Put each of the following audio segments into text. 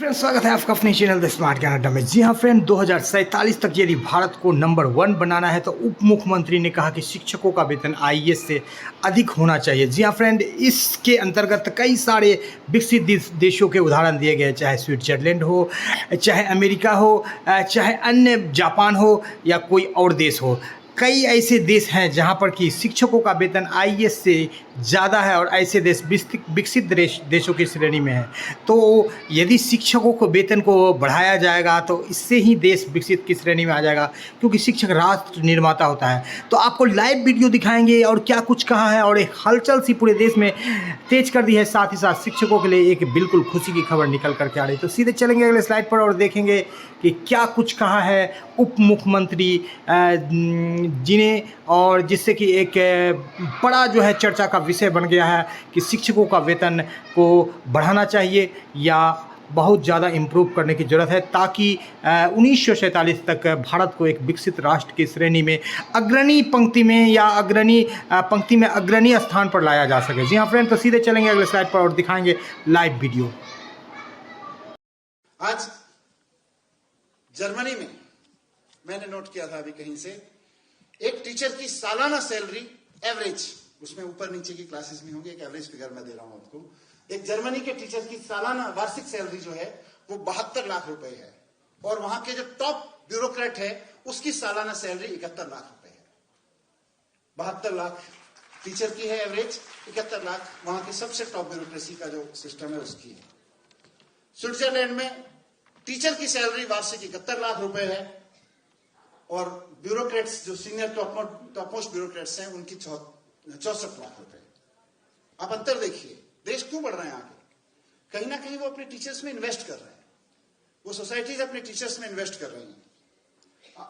Friend, स्वागत है आपका अपने चैनल द स्मार्ट ज्ञान अड्डा में। जी हाँ फ्रेंड, 2047 तक यदि भारत को नंबर 1 बनाना है तो उप मुख्यमंत्री ने कहा कि शिक्षकों का वेतन आईएएस से अधिक होना चाहिए। जी हाँ फ्रेंड, इसके अंतर्गत कई सारे विकसित देशों के उदाहरण दिए गए, चाहे स्विट्जरलैंड हो, चाहे अमेरिका हो, चाहे अन्य जापान हो या कोई और देश हो। कई ऐसे देश हैं जहां पर कि शिक्षकों का वेतन आईएएस से ज़्यादा है और ऐसे देश विकसित देशों की श्रेणी में है। तो यदि शिक्षकों को वेतन को बढ़ाया जाएगा तो इससे ही देश विकसित की श्रेणी में आ जाएगा, क्योंकि शिक्षक राष्ट्र निर्माता होता है। तो आपको लाइव वीडियो दिखाएंगे और क्या कुछ कहा है, और एक हलचल सी पूरे देश में तेज कर दी है। साथ ही साथ शिक्षकों के लिए एक बिल्कुल खुशी की खबर निकल करके आ रही है। तो सीधे चलेंगे अगले स्लाइड पर और देखेंगे कि क्या कुछ कहा है उप मुख्यमंत्री जी ने, और जिससे कि एक बड़ा जो है चर्चा का विषय बन गया है कि शिक्षकों का वेतन को बढ़ाना चाहिए या बहुत ज़्यादा इम्प्रूव करने की ज़रूरत है, ताकि 1947 तक भारत को एक विकसित राष्ट्र की श्रेणी में अग्रणी पंक्ति में या अग्रणी स्थान पर लाया जा सके। जी हाँ फ्रेंड, तो सीधे चलेंगे अगले स्लाइड पर और दिखाएंगे लाइव वीडियो। आज जर्मनी में मैंने नोट किया था अभी कहीं से, एक टीचर की सालाना सैलरी एवरेज, उसमें ऊपर नीचे की क्लासेस भी होंगी, एक एवरेज फिगर मैं दे रहा हूं आपको। एक जर्मनी के टीचर की सालाना वार्षिक सैलरी जो है वो 72 लाख रुपए है, और वहां के जो टॉप ब्यूरोक्रेट है उसकी सालाना सैलरी 71 लाख रुपए है। 72 लाख टीचर की है एवरेज, 71 लाख वहां की सबसे टॉप ब्यूरोक्रेसी का जो सिस्टम है उसकी है। स्विट्जरलैंड में टीचर की सैलरी वार्षिक 71 लाख रुपए है, और ब्यूरोक्रेट्स जो सीनियर टॉप मोस्ट ब्यूरोक्रेट्स हैं उनकी 64 लाख रुपए। आप अंतर देखिए, देश क्यों बढ़ रहे हैं आगे? कहीं ना कहीं वो अपने टीचर्स में इन्वेस्ट कर रहे हैं, वो सोसाइटीज अपने टीचर्स में इन्वेस्ट कर रही हैं।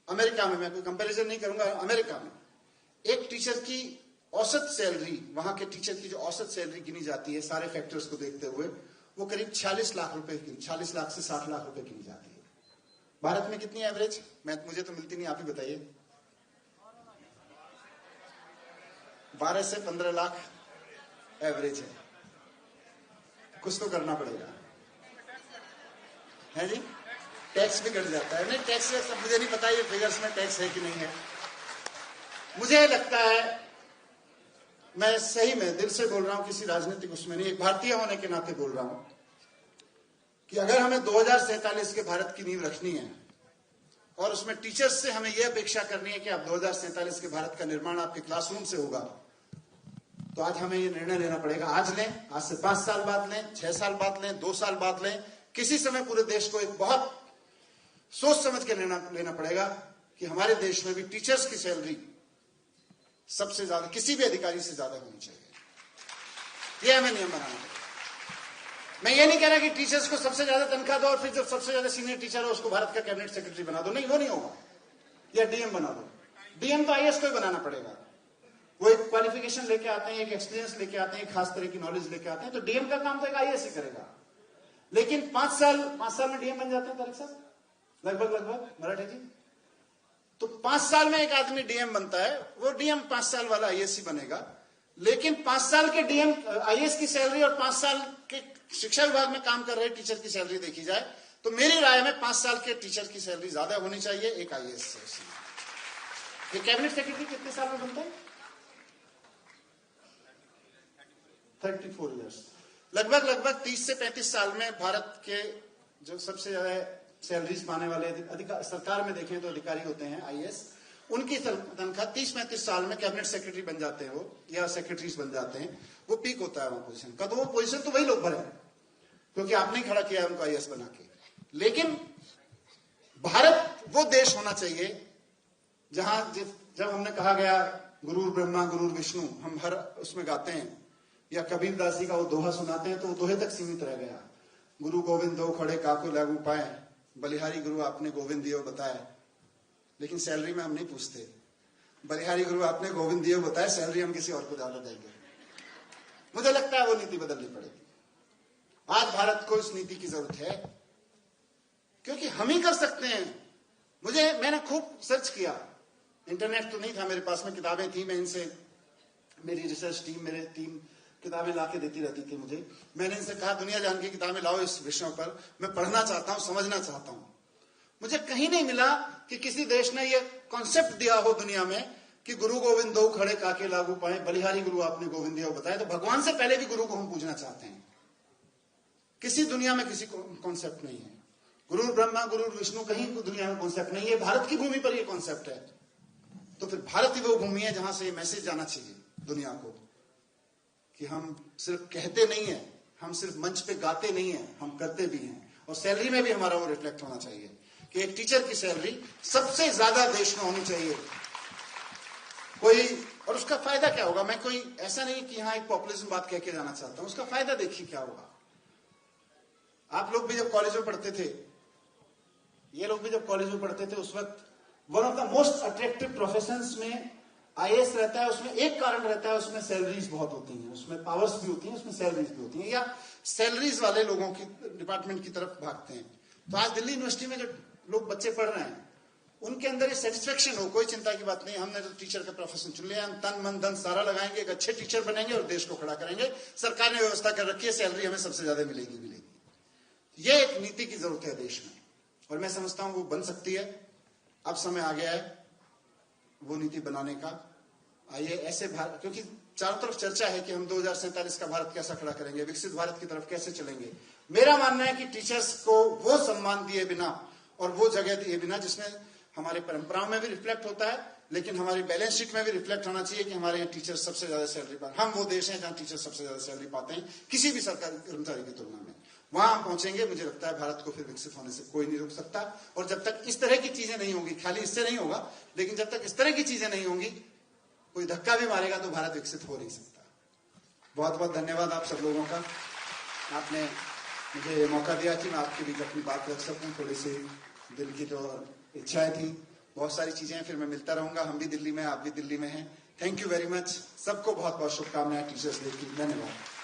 अमेरिका में, मैं कोई कंपैरिजन नहीं करूंगा, अमेरिका में एक टीचर की औसत सैलरी, वहां के टीचर की जो औसत सैलरी गिनी जाती है सारे फैक्टर्स को देखते हुए, वो करीब 46 लाख रुपए की, 46 लाख से 60 लाख रुपए गिनी जाती है। भारत में कितनी एवरेज? मुझे तो मिलती नहीं, आप ही बताइए। 12 से 15 लाख एवरेज है। कुछ तो करना पड़ेगा, है जी? टैक्स भी कट जाता है। नहीं, टैक्स सब मुझे नहीं पता ये फिगर्स में टैक्स है कि नहीं है। मुझे लगता है, मैं सही में दिल से बोल रहा हूं, किसी राजनीतिक उसमें नहीं, एक भारतीय होने के नाते बोल रहा हूं कि अगर हमें 2047 के भारत की नींव रखनी है और उसमें टीचर्स से हमें यह अपेक्षा करनी है कि आप 2047 के भारत का निर्माण आपके क्लासरूम से होगा, तो आज हमें यह निर्णय लेना पड़ेगा। आज लें, आज से 5 साल बाद लें, 6 साल बाद लें, 2 साल बाद लें, किसी समय पूरे देश को एक बहुत सोच समझ के निर्णय लेना पड़ेगा कि हमारे देश में भी टीचर्स की सैलरी सबसे ज्यादा, किसी भी अधिकारी से ज्यादा होनी चाहिए। यह हमें नियम बनाना पड़ेगा। मैं ये नहीं कह रहा कि टीचर्स को सबसे ज्यादा तनख्वाह दो और फिर जो सबसे ज्यादा सीनियर टीचर है उसको भारत का कैबिनेट सेक्रेटरी बना दो, नहीं, वो नहीं होगा। या डीएम बना दो। डीएम तो आईएएस को ही बनाना पड़ेगा। वो एक क्वालिफिकेशन लेके आते हैं, एक एक्सपीरियंस लेके आते हैं, खास तरह की नॉलेज लेके आते हैं, तो डीएम का काम तो एक आईएएस ही करेगा। लेकिन 5 साल में डीएम बन जाते हैं तारिक साहब, लगभग मराठी जी। तो 5 साल में एक आदमी डीएम बनता है, वो डीएम 5 साल वाला आईएएस ही बनेगा। लेकिन 5 साल के डीएम आईएएस की सैलरी और 5 साल के शिक्षा विभाग में काम कर रहे टीचर की सैलरी देखी जाए तो मेरी राय में 5 साल के टीचर की सैलरी ज्यादा होनी चाहिए एक आईएएस से। ये कैबिनेट सेक्रेटरी कितने साल में बनता है? 34 ईयर्स। लगभग 30 से 35 साल में भारत के जो सबसे ज्यादा सैलरीज पाने वाले सरकार में देखें तो अधिकारी होते हैं आईएएस, उनकी तनख्वाह 30-35 साल में कैबिनेट सेक्रेटरी बन जाते हैं वो, या सेक्रेटरीज बन जाते हैं। वो पीक होता है वहां पोजीशन का, तो वो पोजीशन तो वही लोग भरे हैं क्योंकि आपने खड़ा किया है उनको आईएएस बना के। लेकिन भारत वो देश होना चाहिए जहां जब हमने कहा गया गुरु ब्रह्मा गुरु विष्णु, हम हर उसमें गाते हैं, या कबीर दास जी का वो दोहा सुनाते हैं तो वो दोहे तक सीमित रह गया। गुरु गोविंद दो खड़े काको लागू पाए, बलिहारी गुरु आपने गोविंद दियो बताए। लेकिन सैलरी में हम नहीं पूछते, बलिहारी गुरु आपने गोविंद दियो बताए, सैलरी हम किसी और को ज्यादा देंगे। मुझे लगता है वो नीति बदलनी पड़ेगी। आज भारत को इस नीति की जरूरत है क्योंकि हम ही कर सकते हैं। मैंने खूब सर्च किया, इंटरनेट तो नहीं था मेरे पास में, किताबें थी, मैं इनसे, मेरी रिसर्च टीम, मेरे टीम किताबें ला के देती रहती थी मुझे। मैंने इनसे कहा दुनिया जान की किताबें लाओ इस विषयों पर, मैं पढ़ना चाहता हूं, समझना चाहता हूं। मुझे कहीं नहीं मिला कि किसी देश ने ये कॉन्सेप्ट दिया हो दुनिया में कि गुरु गोविंद दो खड़े काके लागू पाए, बलिहारी गुरु आपने गोविंद दिया बताया। तो भगवान से पहले भी गुरु को हम पूजना चाहते हैं। किसी दुनिया में किसी कॉन्सेप्ट नहीं है। गुरु ब्रह्मा गुरु विष्णु कहीं दुनिया में कॉन्सेप्ट नहीं है। भारत की भूमि पर यह कॉन्सेप्ट है। तो फिर भारत ही वो भूमि है जहां से ये मैसेज जाना चाहिए दुनिया को कि हम सिर्फ कहते नहीं है, हम सिर्फ मंच पे गाते नहीं है, हम करते भी हैं। और सैलरी में भी हमारा वो रिफ्लेक्ट होना चाहिए कि एक टीचर की सैलरी सबसे ज्यादा देश में होनी चाहिए। और उसका फायदा क्या होगा? मैं कोई ऐसा नहीं कि यहां एक पॉपुलिज्म बात कह के जाना चाहता हूं। उसका फायदा देखिए क्या होगा। आप लोग भी जब कॉलेज में पढ़ते थे, ये लोग भी जब कॉलेज में पढ़ते थे, उस वक्त one of the most attractive professions में आईएएस रहता है। उसमें एक कारण रहता है, उसमें सैलरीज बहुत होती हैं, उसमें पावर्स भी होती हैं, उसमें सैलरीज भी होती हैं, या सैलरीज वाले लोगों की डिपार्टमेंट की तरफ भागते हैं। तो आज दिल्ली यूनिवर्सिटी में जो लोग बच्चे पढ़ रहे हैं उनके अंदर ये सेटिस्फेक्शन हो, कोई चिंता की बात नहीं, हमने तो टीचर का प्रोफेशन चुन लिया, हम तन मन धन सारा लगाएंगे, एक अच्छे टीचर बनेंगे और देश को खड़ा करेंगे। सरकार ने व्यवस्था कर रखी है, सैलरी हमें सबसे ज्यादा मिलेगी। ये एक नीति की जरूरत है देश में, और मैं समझता हूं वो बन सकती है। अब समय आ गया है वो नीति बनाने का। आइए ऐसे भारत, क्योंकि चारों तरफ चर्चा है कि हम 2047 का भारत कैसा खड़ा करेंगे, विकसित भारत की तरफ कैसे चलेंगे। मेरा मानना है कि टीचर्स को वो सम्मान दिए बिना और वो जगह दिए बिना जिसमें हमारे परंपराओं में भी रिफ्लेक्ट होता है, लेकिन हमारी बैलेंस शीट में भी रिफ्लेक्ट होना चाहिए कि हमारे यहाँ टीचर सबसे ज्यादा सैलरी पाते हैं। हम वो देश हैं जहां टीचर सबसे ज्यादा सैलरी पाते हैं किसी भी सरकारी कर्मचारी की तुलना में। वहां हम पहुंचेंगे, मुझे लगता है भारत को फिर विकसित होने से कोई नहीं रोक सकता। और जब तक इस तरह की चीजें नहीं होंगी, खाली इससे नहीं होगा, लेकिन जब तक इस तरह की चीजें नहीं होंगी, कोई धक्का भी मारेगा तो भारत विकसित हो नहीं सकता। बहुत बहुत धन्यवाद आप सब लोगों का। आपने मुझे मौका दिया कि मैं आपके बीच अपनी बात रख सकूं। थोड़ी सी दिल की तो इच्छाएं थी, बहुत सारी चीजें हैं। फिर मैं मिलता रहूंगा, हम भी दिल्ली में, आप भी दिल्ली में हैं। Thank you very much. सबको बहुत बहुत शुभकामनाएं टीचर्स डे की। धन्यवाद।